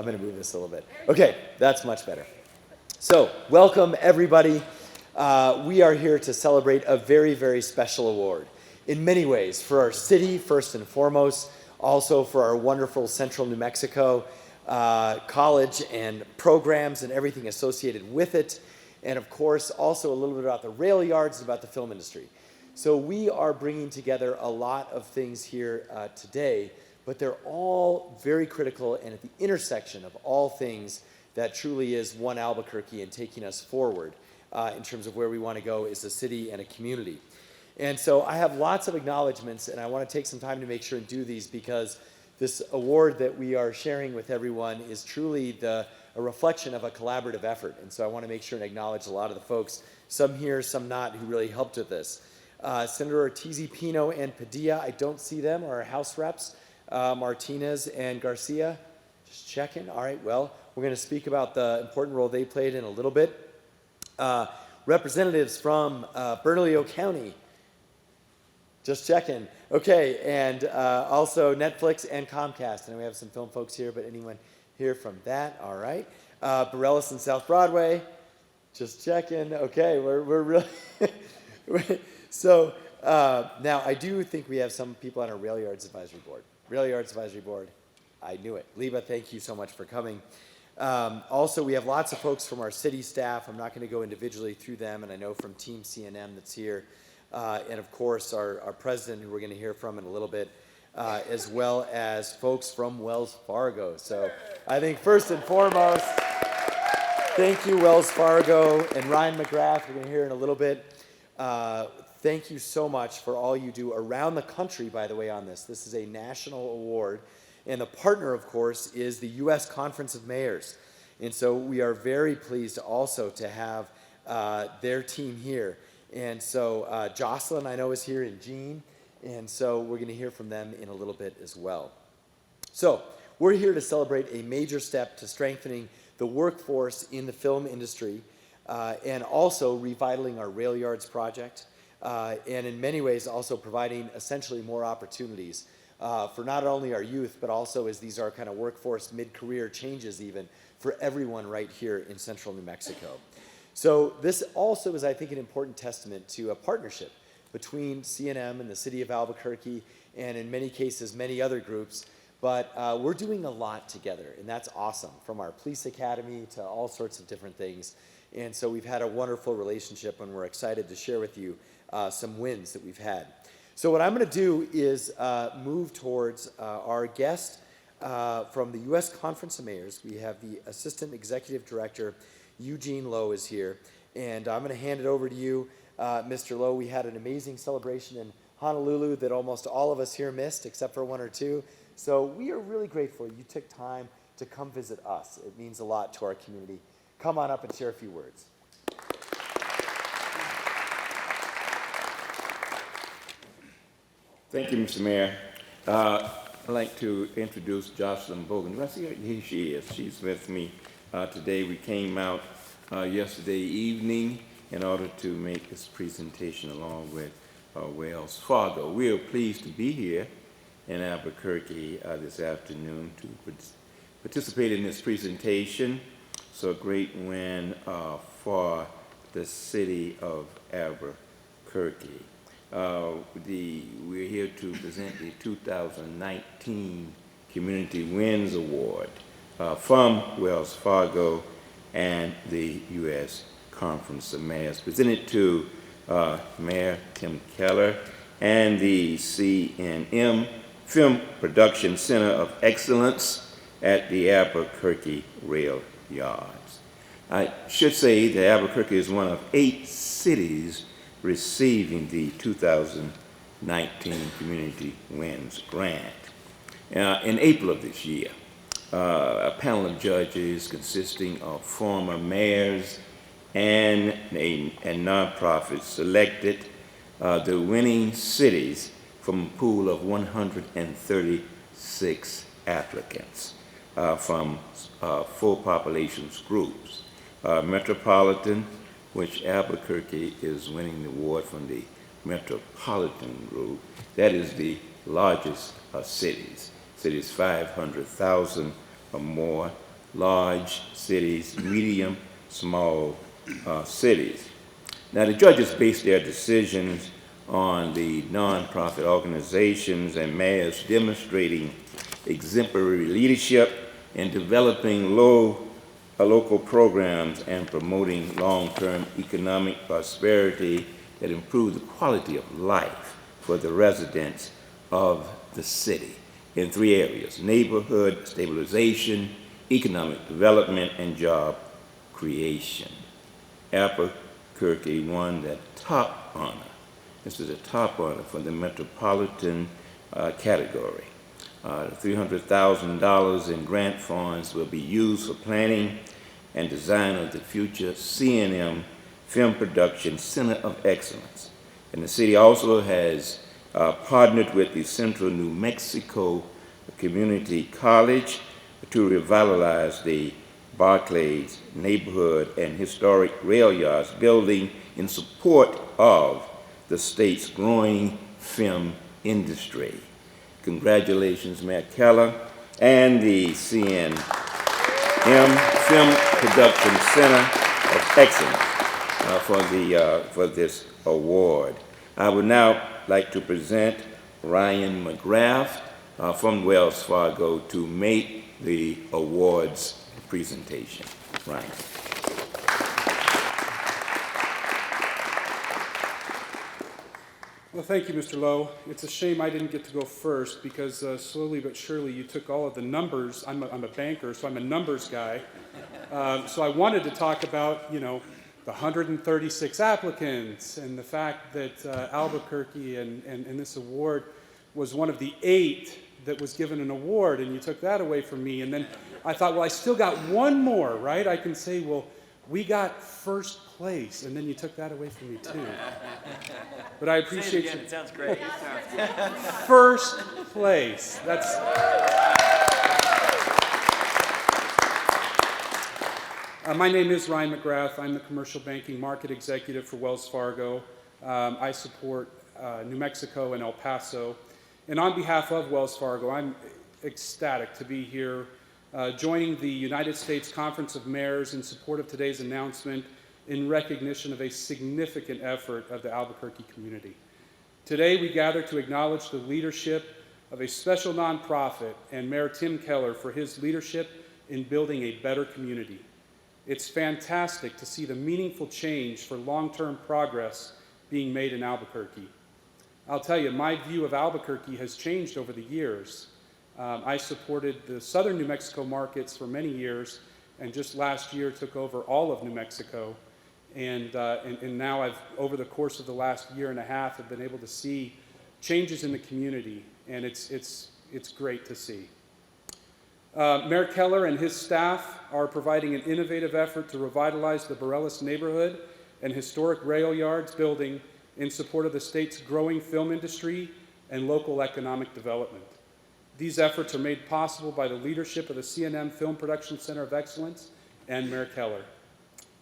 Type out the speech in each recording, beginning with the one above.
I'm going to move this a little bit. Okay, that's much better. So, welcome everybody. We are here to celebrate a very, very special award. In many ways, for our city, first and foremost, also for our wonderful Central New Mexico college and programs and everything associated with it. And of course, also a little bit about the rail yards and about the film industry. So we are bringing together a lot of things here today, but they're all very critical and at the intersection of all things that truly is one Albuquerque and taking us forward in terms of where we want to go as a city and a community. And so I have lots of acknowledgments, and I want to take some time to make sure and do these because this award that we are sharing with everyone is truly a reflection of a collaborative effort. And so I want to make sure and acknowledge a lot of the folks, some here, some not, who really helped with this. Senator Ortiz Pino and Padilla, I don't see them, are our House reps. Martinez and Garcia, just checking. All right, well, we're going to speak about the important role they played in a little bit. Representatives from Bernalillo County, just checking. Okay, and also Netflix and Comcast. And we have some film folks here, but anyone here from that? All right. Bareilles and South Broadway, just checking. Okay, we're really... So now I do think we have some people on our Rail Yards Advisory Board. Rail Yards Advisory Board, I knew it. Leva, thank you so much for coming. Also, we have lots of folks from our city staff. I'm not going to go individually through them, and I know from Team CNM that's here. And of course, our president, who we're going to hear from in a little bit, as well as folks from Wells Fargo. So I think first and foremost, thank you, Wells Fargo, and Ryan Mcgrath, we're going to hear in a little bit. Thank you so much for all you do around the country, by the way, on this. This is a national award, and the partner, of course, is the U.S. Conference of Mayors. And so we are very pleased also to have their team here. And so Jocelyn, I know, is here, and Eugene, and so we're going to hear from them in a little bit as well. So we're here to celebrate a major step to strengthening the workforce in the film industry and also revitalizing our rail yards project. And in many ways also providing essentially more opportunities for not only our youth, but also as these are kind of workforce mid-career changes even for everyone right here in Central New Mexico. So this also is, I think, an important testament to a partnership between CNM and the city of Albuquerque, and in many cases, many other groups. But we're doing a lot together, and that's awesome, from our police academy to all sorts of different things. And so we've had a wonderful relationship, and we're excited to share with you some wins that we've had. So what I'm going to do is move towards our guest from the U.S. Conference of Mayors. We have the Assistant Executive Director, Eugene Lowe, is here. And I'm going to hand it over to you, Mr. Lowe. We had an amazing celebration in Honolulu that almost all of us here missed, except for one or two. So we are really grateful you took time to come visit us. It means a lot to our community. Come on up and share a few words. Thank you, Mr. Mayor. I'd like to introduce Jocelyn Bogan. Here she is. She's with me today. We came out yesterday evening in order to make this presentation along with Wells Fargo. We are pleased to be here in Albuquerque this afternoon to participate in this presentation. So a great win for the city of Albuquerque. We're here to present the 2019 CommunityWINS Award from Wells Fargo and the U.S. Conference of Mayors, presented to Mayor Tim Keller and the CNM Film Production Center of Excellence at the Albuquerque Rail Yards. I should say that Albuquerque is one of 8 cities receiving the 2019 CommunityWINS grant. In April of this year, a panel of judges consisting of former mayors and nonprofits selected the winning cities from a pool of 136 applicants from 4 population groups. Metropolitan, which Albuquerque is winning the award from the Metropolitan Group. That is the largest of cities. Cities 500,000 or more large cities, medium, small cities. Now, the judges base their decisions on the nonprofit organizations and mayors demonstrating exemplary leadership in developing local programs and promoting long-term economic prosperity that improve the quality of life for the residents of the city in 3 areas: neighborhood stabilization, economic development, and job creation. Albuquerque won that top honor. This is a top honor for the metropolitan category. $300,000 in grant funds will be used for planning and design of the future CNM Film Production Center of Excellence. And the city also has partnered with the Central New Mexico Community College to revitalize the Barclays Neighborhood and Historic Rail Yards building in support of the state's growing film industry. Congratulations, Mayor Keller and the CNM Film Production Center of Excellence for this award. I would now like to present Ryan Mcgrath from Wells Fargo to make the awards presentation. Ryan. Well, thank you, Mr. Lowe. It's a shame I didn't get to go first because slowly but surely you took all of the numbers. I'm a banker, so I'm a numbers guy. So I wanted to talk about, the 136 applicants and the fact that Albuquerque and this award was one of the 8 that was given an award, and you took that away from me. And then I thought, well, I still got one more, right? I can say, well, we got first place, and then you took that away from me too. But I appreciate it sounds great. First place. That's. My name is Ryan Mcgrath. I'm the Commercial Banking Market Executive for Wells Fargo. I support New Mexico and El Paso. And on behalf of Wells Fargo, I'm ecstatic to be here joining the United States Conference of Mayors in support of today's announcement in recognition of a significant effort of the Albuquerque community. Today, we gather to acknowledge the leadership of a special nonprofit and Mayor Tim Keller for his leadership in building a better community. It's fantastic to see the meaningful change for long-term progress being made in Albuquerque. I'll tell you, my view of Albuquerque has changed over the years. I supported the southern New Mexico markets for many years, and just last year took over all of New Mexico. And now I've, over the course of the last year and a half, have been able to see changes in the community, and it's great to see. Mayor Keller and his staff are providing an innovative effort to revitalize the Borealis neighborhood and historic rail yards building in support of the state's growing film industry and local economic development. These efforts are made possible by the leadership of the CNM Film Production Center of Excellence and Mayor Keller.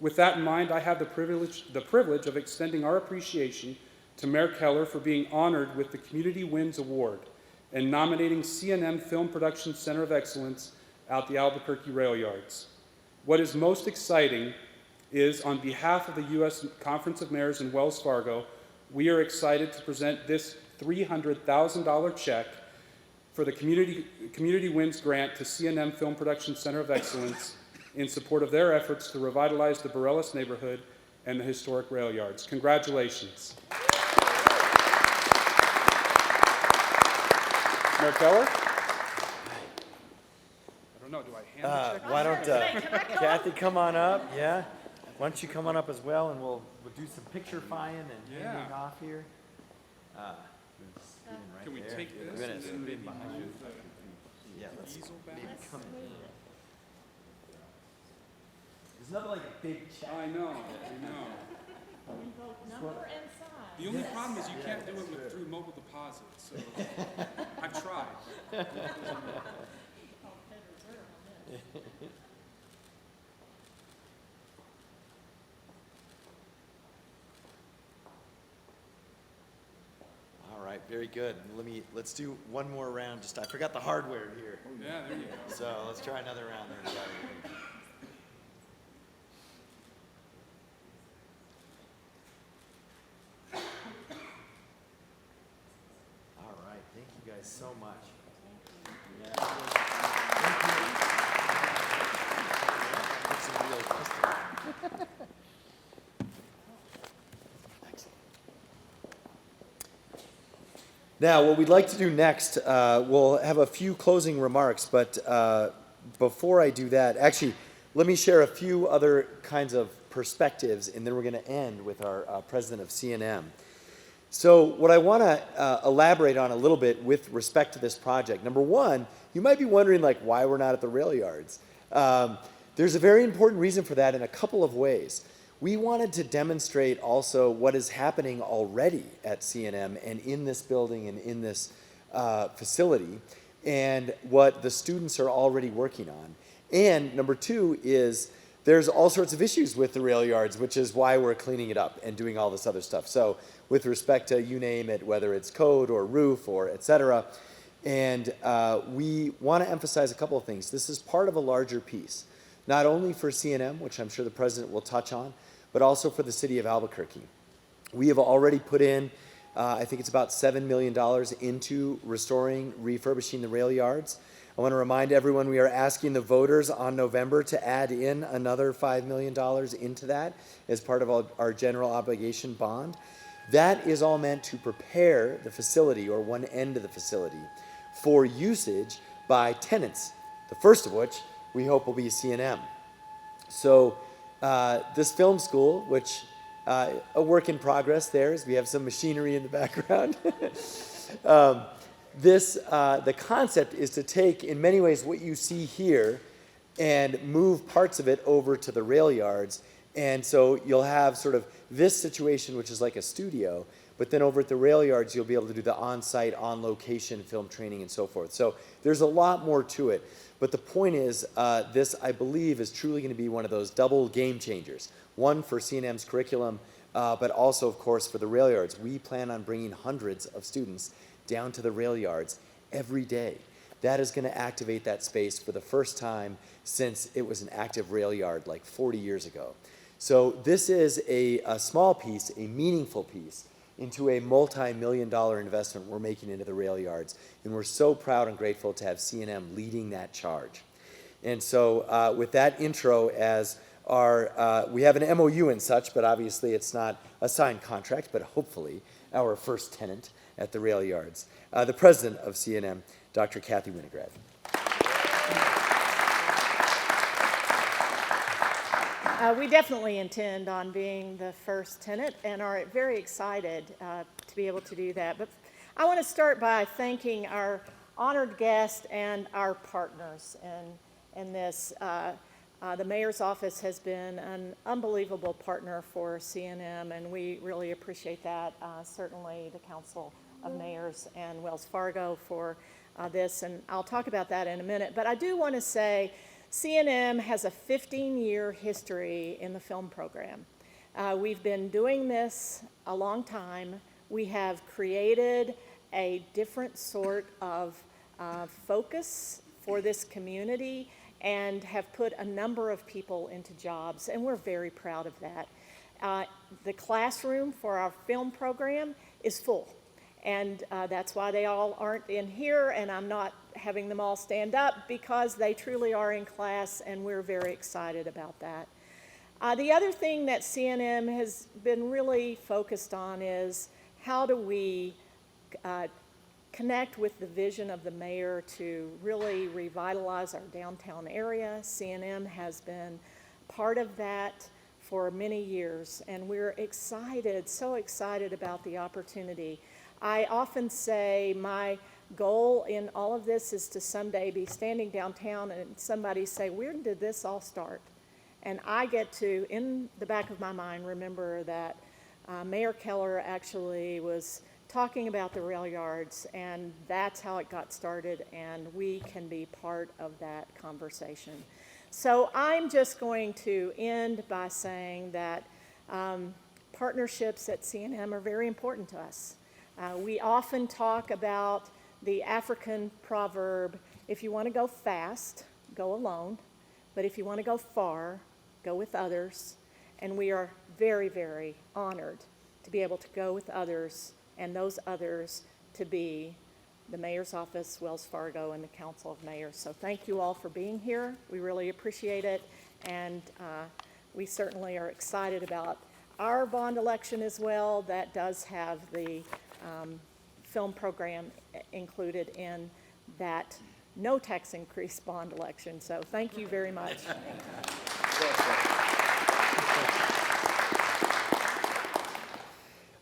With that in mind, I have the privilege of extending our appreciation to Mayor Keller for being honored with the CommunityWINS Award and nominating CNM Film Production Center of Excellence at the Albuquerque Rail Yards. What is most exciting is, on behalf of the U.S. Conference of Mayors in Wells Fargo, we are excited to present this $300,000 check for the CommunityWINS grant to CNM Film Production Center of Excellence in support of their efforts to revitalize the Borealis neighborhood and the historic rail yards. Congratulations. Mayor Keller? I don't know, do I hand the check? Why don't Kathy come on up? Yeah. Why don't you come on up as well, and we'll do some picture-fying and handing off here. Can we take this We're gonna and then scoot maybe in behind you. move the Yeah, let's easel back? maybe come in. There's nothing like a big check. I know. Number and size. The only problem is you can't do it through mobile deposit, so I've tried. All right, very good. Let's do one more round. I forgot the hardware here. Yeah, there you go. So let's try another round there. All right, thank you guys so much. Yeah. Thank you. Put some real questions. Now, what we'd like to do next, we'll have a few closing remarks, but before I do that, actually, let me share a few other kinds of perspectives, and then we're going to end with our president of CNM. So what I want to elaborate on a little bit with respect to this project, number one, you might be wondering like why we're not at the rail yards. There's a very important reason for that in a couple of ways. We wanted to demonstrate also what is happening already at CNM and in this building and in this facility, and what the students are already working on. And number two is there's all sorts of issues with the rail yards, which is why we're cleaning it up and doing all this other stuff. So with respect to you name it, whether it's code or roof or et cetera, and we want to emphasize a couple of things. This is part of a larger piece, not only for CNM, which I'm sure the president will touch on, but also for the city of Albuquerque. We have already put in, I think it's about $7 million into restoring, refurbishing the rail yards. I want to remind everyone we are asking the voters on November to add in another $5 million into that as part of our general obligation bond. That is all meant to prepare the facility, or one end of the facility, for usage by tenants, the first of which we hope will be CNM. So this film school, which a work in progress there, as we have some machinery in the background. The concept is to take, in many ways, what you see here and move parts of it over to the rail yards. And so you'll have sort of this situation, which is like a studio, but then over at the rail yards, you'll be able to do the on-site, on-location film training and so forth. So there's a lot more to it. But the point is, this, I believe, is truly going to be one of those double game changers. One for CNM's curriculum, but also, of course, for the rail yards. We plan on bringing hundreds of students down to the rail yards every day. That is going to activate that space for the first time since it was an active rail yard like 40 years ago. So this is a small piece, a meaningful piece, into a multi-million-dollar investment we're making into the rail yards. And we're so proud and grateful to have CNM leading that charge. And so with that intro as our, we have an MOU and such, but obviously it's not a signed contract, but hopefully our first tenant at the rail yards. The president of CNM, Dr. Kathy Mcgrath. We definitely intend on being the first tenant and are very excited to be able to do that. But I want to start by thanking our honored guest and our partners in this. The mayor's office has been an unbelievable partner for CNM, and we really appreciate that. Certainly the Council of Mayors and Wells Fargo for this, and I'll talk about that in a minute. But I do want to say CNM has a 15-year history in the film program. We've been doing this a long time. We have created a different sort of focus for this community and have put a number of people into jobs, and we're very proud of that. The classroom for our film program is full, and that's why they all aren't in here, and I'm not having them all stand up because they truly are in class, and we're very excited about that. The other thing that CNM has been really focused on is how do we connect with the vision of the mayor to really revitalize our downtown area. CNM has been part of that for many years, and we're excited, so excited about the opportunity. I often say my goal in all of this is to someday be standing downtown and somebody say, where did this all start? And I get to, in the back of my mind, remember that Mayor Keller actually was talking about the rail yards, and that's how it got started, and we can be part of that conversation. So I'm just going to end by saying that partnerships at CNM are very important to us. We often talk about the African proverb, if you want to go fast, go alone, but if you want to go far, go with others. And we are very, very honored to be able to go with others, and those others to be the Mayor's Office, Wells Fargo, and the Council of Mayors. So thank you all for being here. We really appreciate it, and we certainly are excited about our bond election as well. That does have the film program included in that no tax increase bond election. So thank you very much.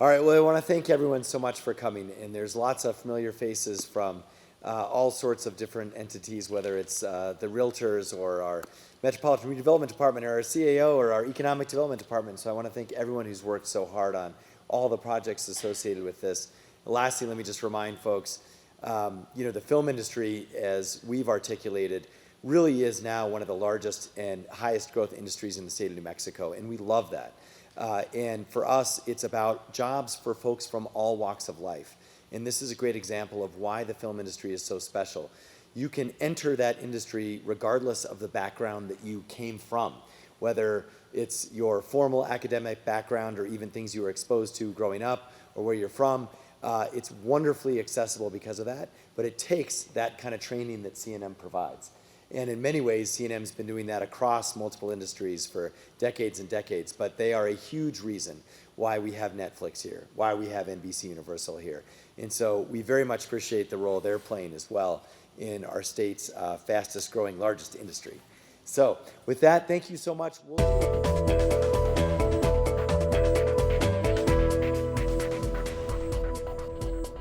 All right, well, I want to thank everyone so much for coming, and there's lots of familiar faces from all sorts of different entities, whether it's the realtors or our Metropolitan Redevelopment Department or our CAO or our Economic Development Department. So I want to thank everyone who's worked so hard on all the projects associated with this. Lastly, let me just remind folks, the film industry, as we've articulated, really is now one of the largest and highest growth industries in the state of New Mexico, and we love that. And for us, it's about jobs for folks from all walks of life. And this is a great example of why the film industry is so special. You can enter that industry regardless of the background that you came from, whether it's your formal academic background or even things you were exposed to growing up or where you're from. It's wonderfully accessible because of that, but it takes that kind of training that CNM provides. And in many ways, CNM's been doing that across multiple industries for decades and decades, but they are a huge reason why we have Netflix here, why we have NBC Universal here. And so we very much appreciate the role they're playing as well in our state's fastest growing, largest industry. So with that, thank you so much.